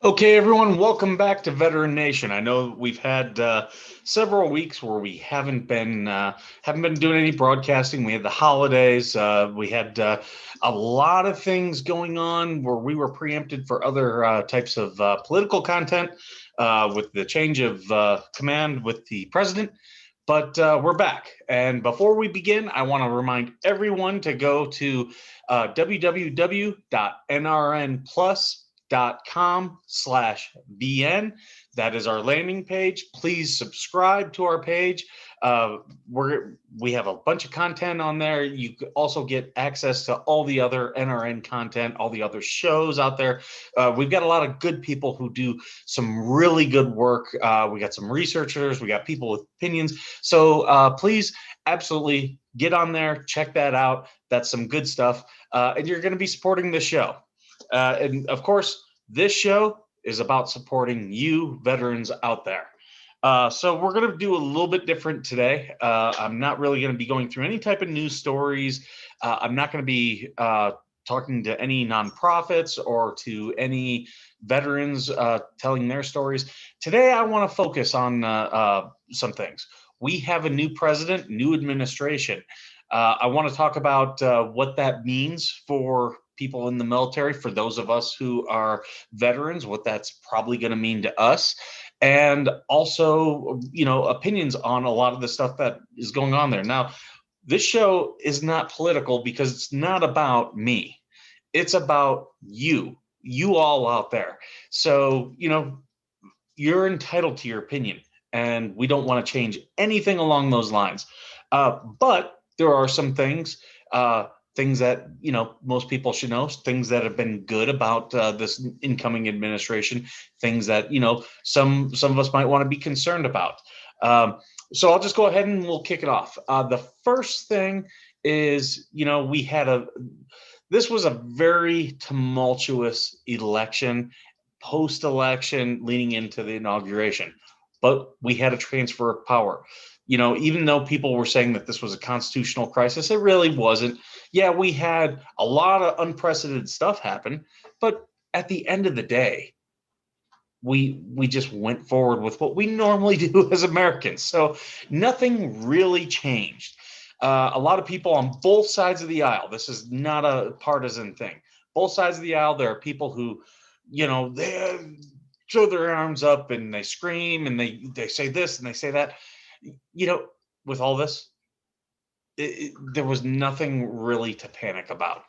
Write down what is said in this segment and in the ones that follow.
Okay, everyone, welcome back to Veteran Nation. I know we've had several weeks where we haven't been doing any broadcasting. We had the holidays. We had a lot of things going on where we were preempted for other types of political content with the change of command with the president. But we're back. And before we begin, I want to remind everyone to go to www.nrnplus.com/VN. That is our landing page. Please subscribe to our page. We have a bunch of content on there. You also get access to all the other NRN content, all the other shows out there. We've got a lot of good people who do some really good work. We got some researchers. We got people with opinions. So please, absolutely get on there, check that out. That's some good stuff. And you're going to be supporting this show. And of course, this show is about supporting you veterans out there. So we're going to do a little bit different today. I'm not really going to be going through any type of news stories. I'm not going to be talking to any nonprofits or to any veterans telling their stories. Today, I want to focus on some things. We have a new president, new administration. I want to talk about what that means for people in the military, for those of us who are veterans, what that's probably going to mean to us, and also, opinions on a lot of the stuff that is going on there. Now, this show is not political because it's not about me. It's about you all out there. So, you're entitled to your opinion, and we don't want to change anything along those lines. But there are some things that most people should know, things that have been good about this incoming administration, things that some of us might want to be concerned about. So I'll just go ahead and we'll kick it off. The first thing is, this was a very tumultuous election, post-election leading into the inauguration, but we had a transfer of power. Even though people were saying that this was a constitutional crisis, it really wasn't. Yeah, we had a lot of unprecedented stuff happen, but at the end of the day, we just went forward with what we normally do as Americans. So nothing really changed. A lot of people on both sides of the aisle, this is not a partisan thing. Both sides of the aisle, there are people who, they throw their arms up and they scream and they say this and they say that. With all this, there was nothing really to panic about.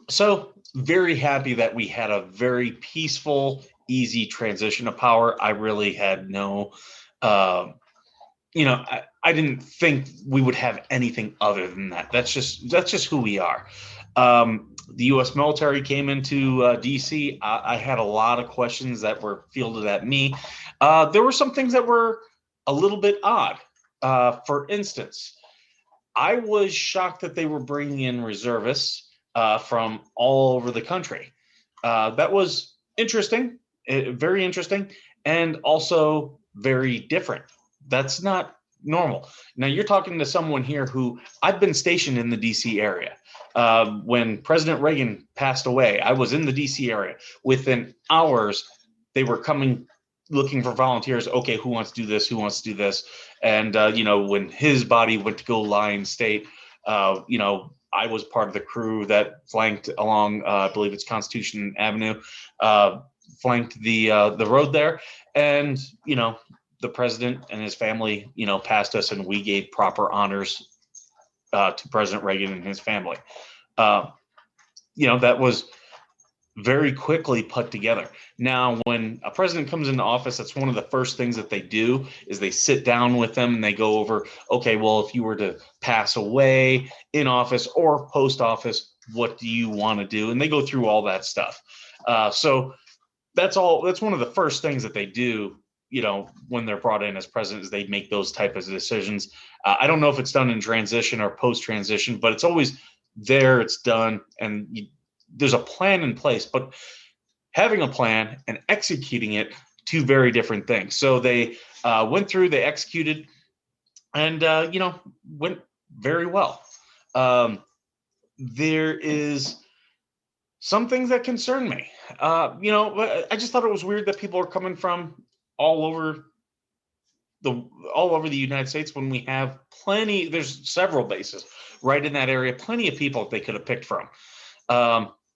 So very happy that we had a very peaceful, easy transition of power. I really had no, I didn't think we would have anything other than that. That's just who we are. The U.S. military came into D.C. I had a lot of questions that were fielded at me. There were some things that were a little bit odd. For instance, I was shocked that they were bringing in reservists from all over the country. That was interesting, very interesting, and also very different. That's not normal. Now, you're talking to someone here who I've been stationed in the DC area. When President Reagan passed away, I was in the DC area. Within hours, they were coming looking for volunteers. Okay, who wants to do this? Who wants to do this? And when his body went to go lie in state, I was part of the crew that flanked along, I believe it's Constitution Avenue, flanked the road there, and the president and his family, passed us, and we gave proper honors to President Reagan and his family. That was very quickly put together. Now, when a president comes into office, that's one of the first things that they do is they sit down with them and they go over, okay, well, if you were to pass away in office or post office, what do you want to do? And they go through all that stuff. So that's one of the first things that they do, when they're brought in as president, is they make those type of decisions. I don't know if it's done in transition or post transition, but it's always there, it's done, and there's a plan in place. But having a plan and executing it, two very different things. So they went through, they executed, and went very well. There is Some things that concern me. I just thought it was weird that people are coming from all over all over the United States when we have plenty. There's several bases right in that area, plenty of people they could have picked from.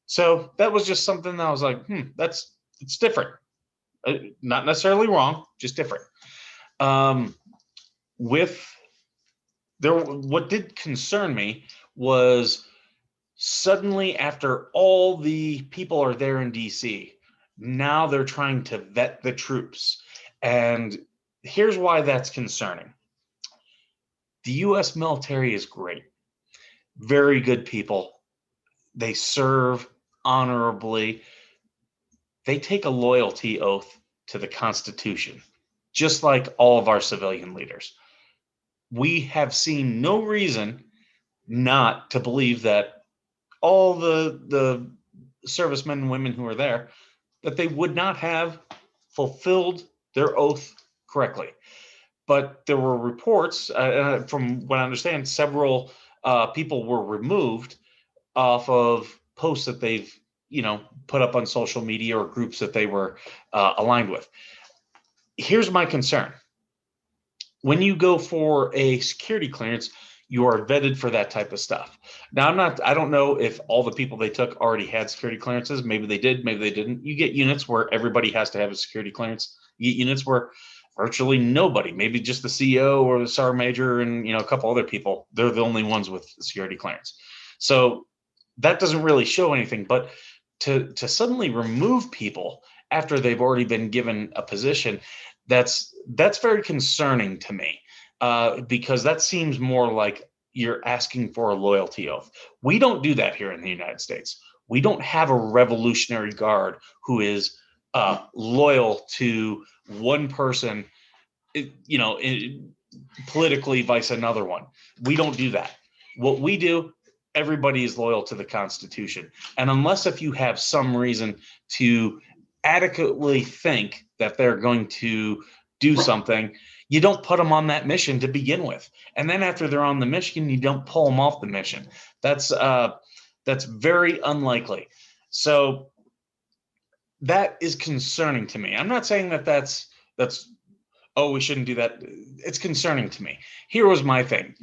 So that was just something that I was like, it's different. Not necessarily wrong, just different. What did concern me was suddenly after all the people are there in DC, now they're trying to vet the troops. And here's why that's concerning. The U.S. military is great. Very good people. They serve honorably. They take a loyalty oath to the Constitution, just like all of our civilian leaders. We have seen no reason not to believe that all the servicemen and women who are there, that they would not have fulfilled their oath correctly. But there were reports, from what I understand, several people were removed off of posts that they've, put up on social media or groups that they were aligned with. Here's my concern. When you go for a security clearance, you are vetted for that type of stuff. Now, I don't know if all the people they took already had security clearances. Maybe they did, maybe they didn't. You get units where everybody has to have a security clearance. You get units where virtually nobody, maybe just the CEO or the sergeant major and, a couple other people, they're the only ones with security clearance. So that doesn't really show anything, but to suddenly remove people after they've already been given a position, that's very concerning to me, because that seems more like you're asking for a loyalty oath. We don't do that here in the United States. We don't have a Revolutionary Guard who is loyal to one person, politically vice another one. We don't do that. What we do, everybody is loyal to the Constitution. And unless if you have some reason to adequately think that they're going to do something, you don't put them on that mission to begin with. And then after they're on the mission, you don't pull them off the mission. That's very unlikely. So that is concerning to me. I'm not saying that that's we shouldn't do that. It's concerning to me. Here was my thing.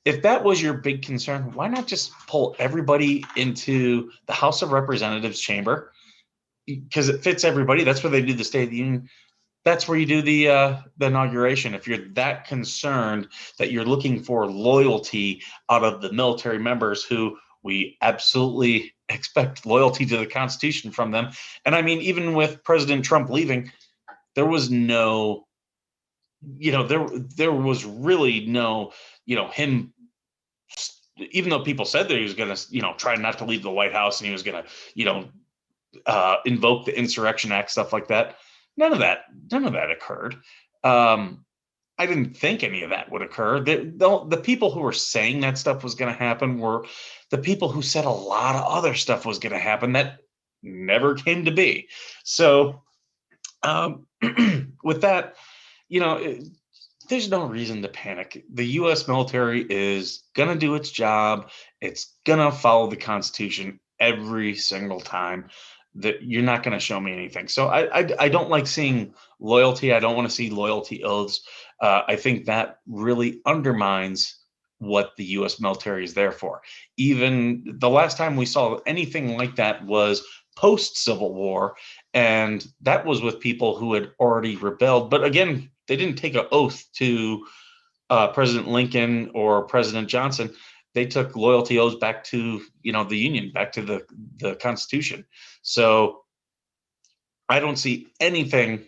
If that was your big concern, why not just pull everybody into the House of Representatives chamber? Because it fits everybody. That's where they do the State of the Union. That's where you do the inauguration. If you're that concerned that you're looking for loyalty out of the military members who we absolutely expect loyalty to the Constitution from them. And I mean, even with President Trump leaving, there was no, there was really no, him, even though people said that he was going to, try not to leave the White House and he was going to, invoke the Insurrection Act, stuff like that. None of that occurred. I didn't think any of that would occur. The people who were saying that stuff was going to happen were the people who said a lot of other stuff was going to happen that never came to be. So with that, there's no reason to panic. The U.S. military is going to do its job. It's going to follow the Constitution every single time. That you're not going to show me anything. So I don't like seeing loyalty. I don't want to see loyalty oaths. I think that really undermines what the U.S. military is there for. Even the last time we saw anything like that was post-Civil War, and that was with people who had already rebelled. But again, they didn't take an oath to President Lincoln or President Johnson. They took loyalty oaths back to, the Union, back to the Constitution. So I don't see anything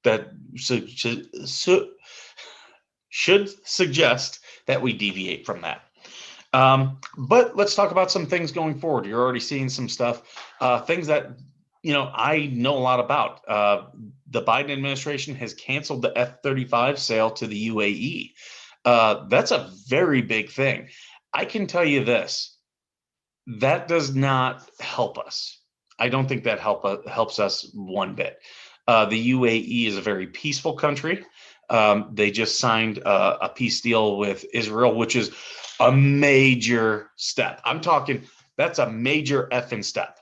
that should suggest that we deviate from that. But let's talk about some things going forward. You're already seeing some stuff, things that, I know a lot about. The Biden administration has canceled the F-35 sale to the UAE. That's a very big thing. I can tell you this, that does not help us. I don't think that helps us one bit. The UAE is a very peaceful country. They just signed a peace deal with Israel, which is a major step. I'm talking That's a major effing step.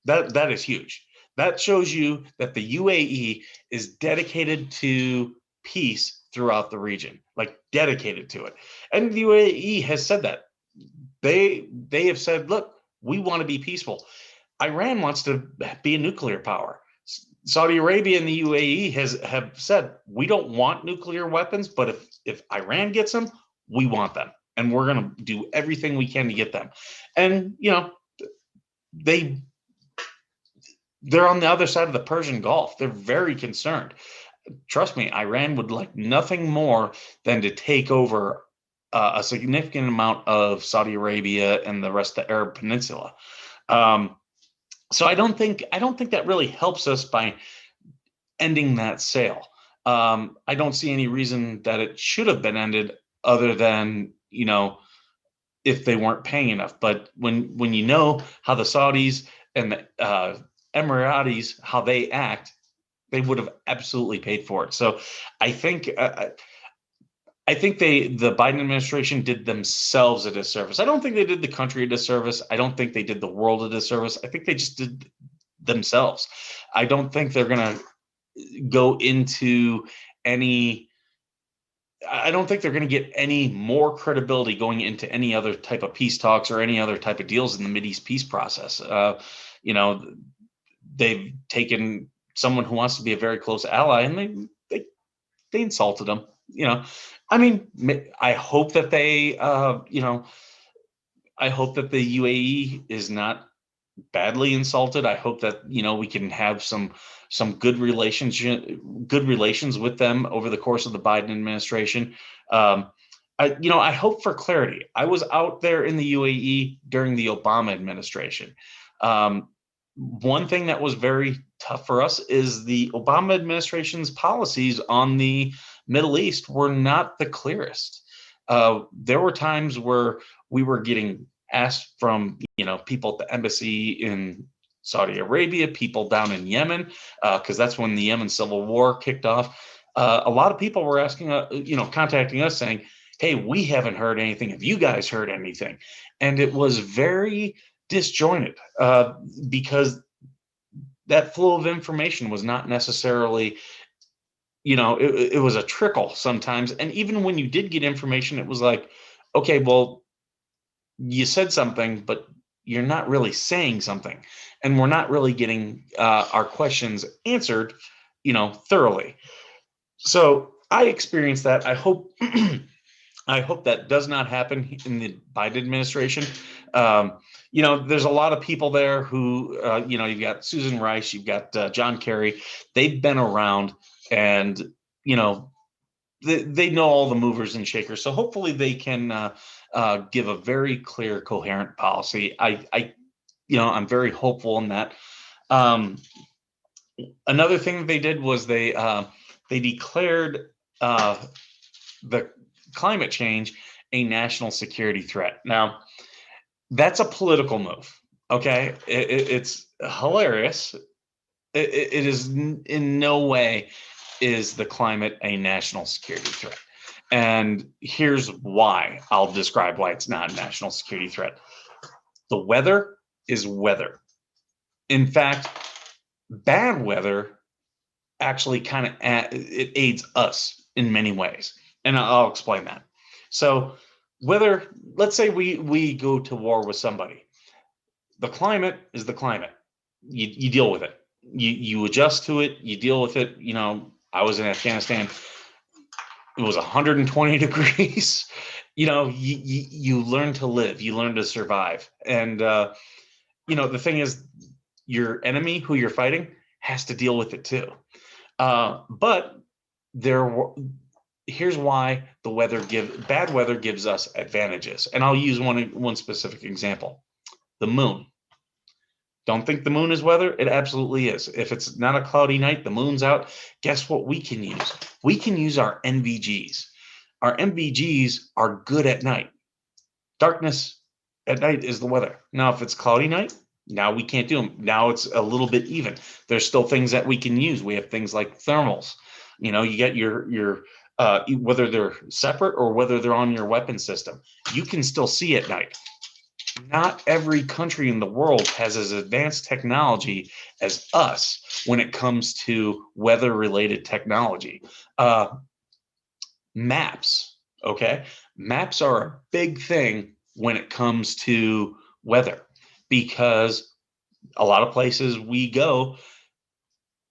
That is huge. That shows you that the UAE is dedicated to peace throughout the region, like dedicated to it. And the UAE has said that. They have said, look, we want to be peaceful. Iran wants to be a nuclear power. Saudi Arabia and the UAE have said, we don't want nuclear weapons, but if Iran gets them, we want them. And we're going to do everything we can to get them. And, they're on the other side of the Persian Gulf. They're very concerned. Trust me, Iran would like nothing more than to take over a significant amount of Saudi Arabia and the rest of the Arab Peninsula. So I don't think that really helps us by ending that sale. I don't see any reason that it should have been ended other than, if they weren't paying enough. But when you know how the Saudis and the Emiratis, how they act, they would have absolutely paid for it. So I think the Biden administration did themselves a disservice. I don't think they did the country a disservice. I don't think they did the world a disservice. I think they just did themselves. I don't think they're going to go into any. I don't think they're going to get any more credibility going into any other type of peace talks or any other type of deals in the Mideast peace process. They've taken someone who wants to be a very close ally and they insulted them. I mean, I hope that they, I hope that the UAE is not badly insulted. I hope that, we can have some good relations with them over the course of the Biden administration. I hope for clarity. I was out there in the UAE during the Obama administration. One thing that was very tough for us is the Obama administration's policies on the Middle East were not the clearest. There were times where we were getting asked from, people at the embassy in Saudi Arabia, people down in Yemen, because that's when the Yemen civil war kicked off. A lot of people were asking, contacting us saying, hey, we haven't heard anything. Have you guys heard anything? And it was very disjointed because that flow of information was not necessarily, it was a trickle sometimes. And even when you did get information, it was like, okay, well, you said something, but you're not really saying something. And we're not really getting our questions answered, thoroughly. So I experienced that. I hope I hope that does not happen in the Biden administration. There's a lot of people there who, you've got Susan Rice, you've got John Kerry. They've been around and, they know all the movers and shakers. So hopefully they can give a very clear, coherent policy. I'm very hopeful in that. Another thing that they did was they declared the climate change a national security threat. Now, that's a political move. Okay, it's hilarious. It is in no way is the climate a national security threat. And here's why. I'll describe why it's not a national security threat. The weather is weather. In fact, bad weather actually kind of it aids us in many ways. And I'll explain that. So whether, let's say we go to war with somebody, the climate is the climate. You deal with it. You adjust to it. You deal with it. I was in Afghanistan. It was 120 degrees. You learn to live. You learn to survive. And, the thing is, your enemy who you're fighting has to deal with it too. But here's why bad weather gives us advantages. And I'll use one specific example. The moon. Don't think the moon is weather. It absolutely is. If it's not a cloudy night, the moon's out. Guess what we can use? We can use our NVGs. Our NVGs are good at night. Darkness at night is the weather. Now, if it's cloudy night, now we can't do them. Now it's a little bit even. There's still things that we can use. We have things like thermals. You get your whether they're separate or whether they're on your weapon system, you can still see at night. not every country in the world has as advanced technology as us when it comes to weather related technology. Maps, okay? Maps are a big thing when it comes to weather, because a lot of places we go,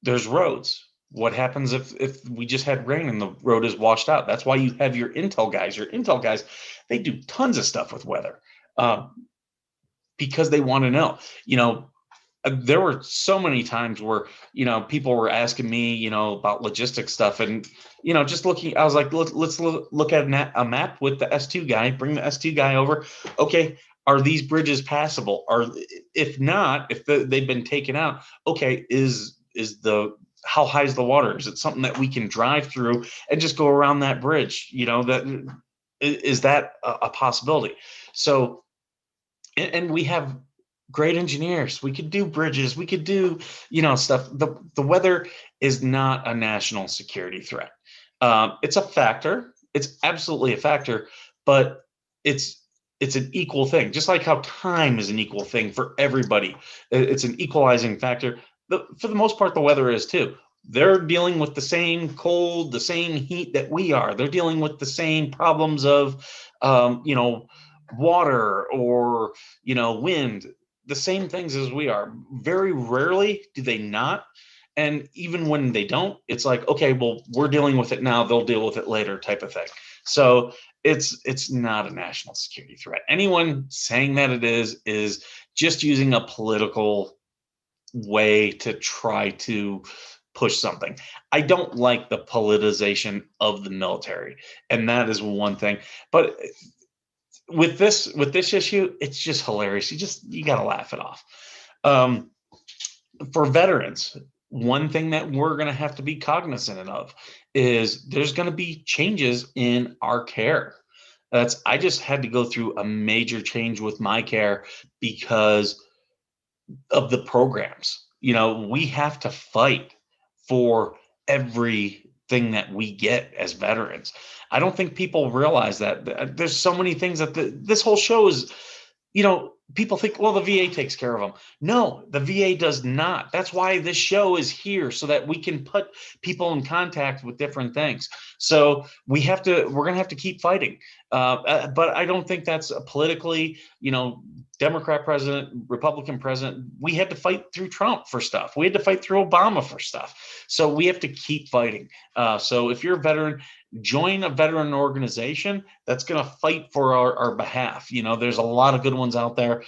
there's roads. What happens if we just had rain and the road is washed out? That's why you have your intel guys. Your intel guys, they do tons of stuff with weather, uh, because they want to know. There were so many times where people were asking me about logistics stuff, and just looking, I was like, let's look at a map with the S2 guy. Bring the S2 guy over. Okay, are these bridges passable? Or if not, if they've been taken out, okay, is how high is the water? Is it something that we can drive through and just go around that bridge? That is that a possibility? So, and we have great engineers. We could do bridges. We could do, stuff. The weather is not a national security threat. It's a factor. It's absolutely a factor, but it's it's an equal thing. Just like how time is an equal thing for everybody. It's an equalizing factor. For the most part, the weather is too. They're dealing with the same cold, the same heat that we are. They're dealing with the same problems of, water or wind, the same things as we are. Very rarely do they not. And even when they don't, it's like, okay, well, we're dealing with it now, they'll deal with it later, type of thing. So it's not a national security threat. Anyone saying that it is just using a political way to try to push something. I don't like the politicization of the military, and that is one thing. But with this issue, it's just hilarious. You got to laugh it off. Um, for veterans, one thing that we're going to have to be cognizant of is there's going to be changes in our care. I just had to go through a major change with my care because of the programs. We have to fight for everything that we get as veterans. I don't think people realize that there's so many things that this whole show is, people think, well, the VA takes care of them. No, the VA does not. That's why this show is here, so that we can put people in contact with different things. So we're going to have to keep fighting. But I don't think that's politically, Democrat president, Republican president. We had to fight through Trump for stuff. We had to fight through Obama for stuff. So we have to keep fighting. So if you're a veteran, join a veteran organization that's going to fight for our behalf. There's a lot of good ones out there.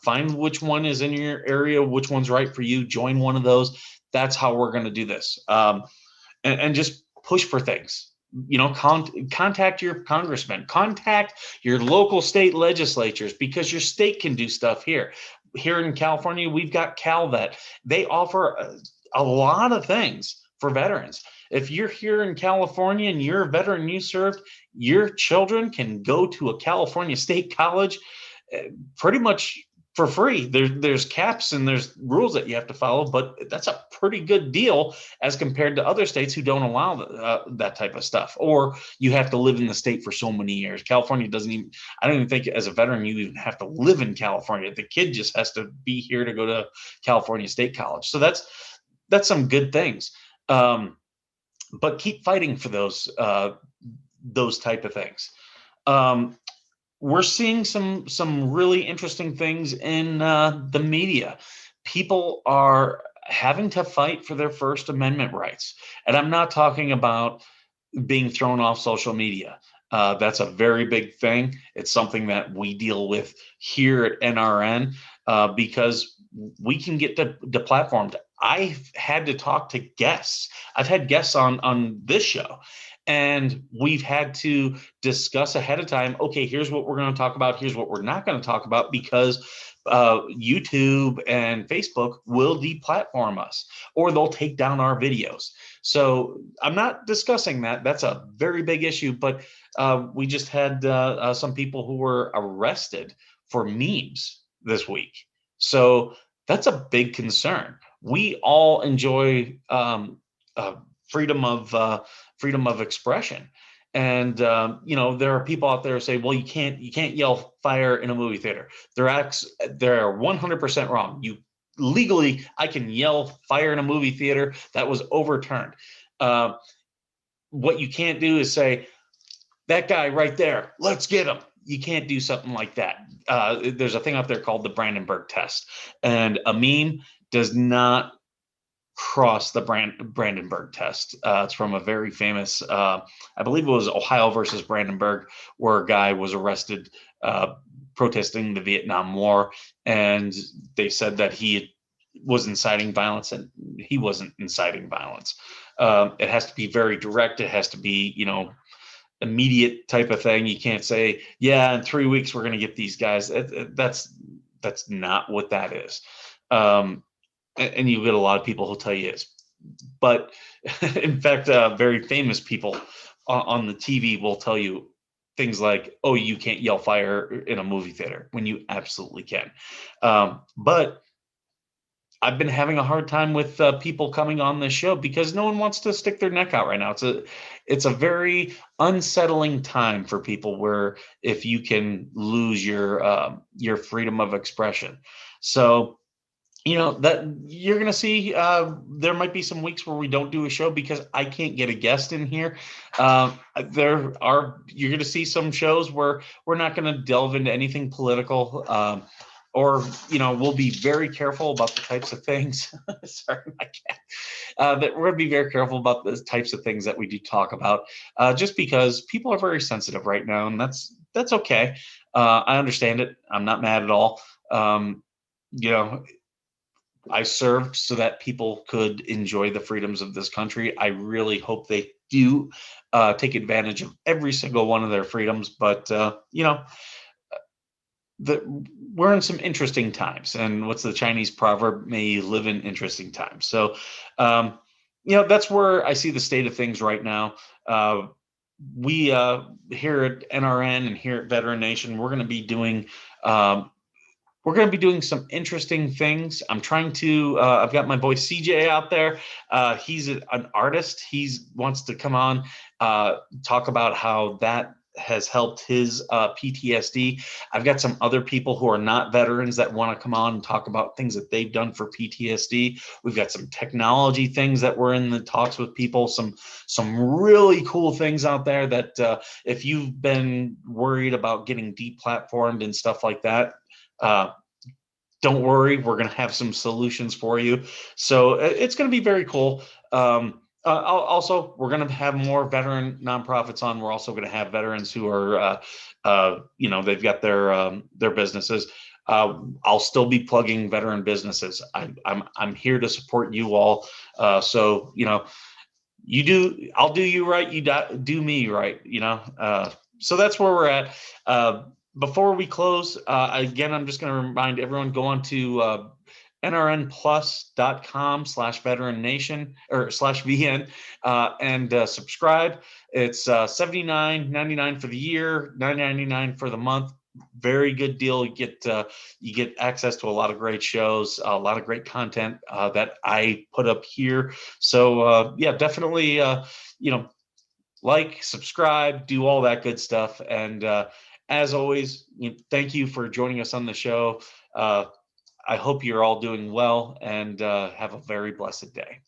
Find which one is in your area, which one's right for you. Join one of those. That's how we're going to do this. And just push for things. Contact your congressman, contact your local state legislatures, because your state can do stuff here. Here in California, we've got CalVet. They offer a lot of things for veterans. If you're here in California and you're a veteran, you served, your children can go to a California state college pretty much for free. There's caps and there's rules that you have to follow, but that's a pretty good deal as compared to other states who don't allow that type of stuff. Or you have to live in the state for so many years. California doesn't even, I don't even think as a veteran you even have to live in California. The kid just has to be here to go to California State College. So that's some good things. But keep fighting for those type of things. We're seeing some really interesting things in the media. People are having to fight for their First Amendment rights, and I'm not talking about being thrown off social media. That's a very big thing. It's something that we deal with here at NRN, because we can get deplatformed. I've had to talk to guests. I've had guests on this show, and we've had to discuss ahead of time, okay, here's what we're going to talk about. Here's what we're not going to talk about, because YouTube and Facebook will deplatform us, or they'll take down our videos. So I'm not discussing that. That's a very big issue. But we just had some people who were arrested for memes this week. So that's a big concern. We all enjoy freedom of expression, And you know, there are people out there who say, well, you can't yell fire in a movie theater. They're 100% wrong. You legally, I can yell fire in a movie theater. That was overturned. What you can't do is say, that guy right there, let's get him. You can't do something like that. There's a thing out there called the Brandenburg test, and a meme does not cross the Brandenburg test. It's from a very famous, I believe it was Ohio versus Brandenburg, where a guy was arrested protesting the Vietnam War, and they said that he was inciting violence, and he wasn't inciting violence. It has to be very direct. It has to be, you know, immediate type of thing. You can't say, yeah, in 3 weeks we're going to get these guys. That's not what that is. And you get a lot of people who'll tell you is. But in fact, very famous people on the TV will tell you things like, oh, you can't yell fire in a movie theater, when you absolutely can. But I've been having a hard time with people coming on this show because no one wants to stick their neck out right now. It's a very unsettling time for people, where if you can lose your freedom of expression. So, you know, that you're going to see, there might be some weeks where we don't do a show because I can't get a guest in here. You're going to see some shows where we're not going to delve into anything political. Or, you know, we'll be very careful about the types of things. Sorry, my cat. That we're going to be very careful about the types of things that we do talk about, just because people are very sensitive right now, and that's okay. I understand it. I'm not mad at all. You know, I served so that people could enjoy the freedoms of this country. I really hope they do take advantage of every single one of their freedoms. But you know, we're in some interesting times, and what's the Chinese proverb? May you live in interesting times. So, you know, that's where I see the state of things right now. We here at NRN and here at Veteran Nation, we're going to be doing. We're going to be doing some interesting things. I'm trying to, I've got my boy CJ out there. He's an artist. He wants to come on, talk about how that has helped his PTSD. I've got some other people who are not veterans that want to come on and talk about things that they've done for PTSD. We've got some technology things that we're in the talks with people, some really cool things out there that if you've been worried about getting deplatformed and stuff like that, don't worry, we're going to have some solutions for you. So it's going to be very cool. Also, we're going to have more veteran nonprofits on. We're also going to have veterans who are, you know, they've got their businesses. I'll still be plugging veteran businesses. I'm here to support you all. So, you know, I'll do you right. You do me right. You know. So that's where we're at. Before we close, again, I'm just going to remind everyone, go on to nrnplus.com/veteran nation or /VN and subscribe. It's $79.99 for the year, $9.99 for the month. Very good deal. You get access to a lot of great shows, a lot of great content that I put up here. So yeah, definitely, you know, like, subscribe, do all that good stuff. And as always, thank you for joining us on the show. I hope you're all doing well, and have a very blessed day.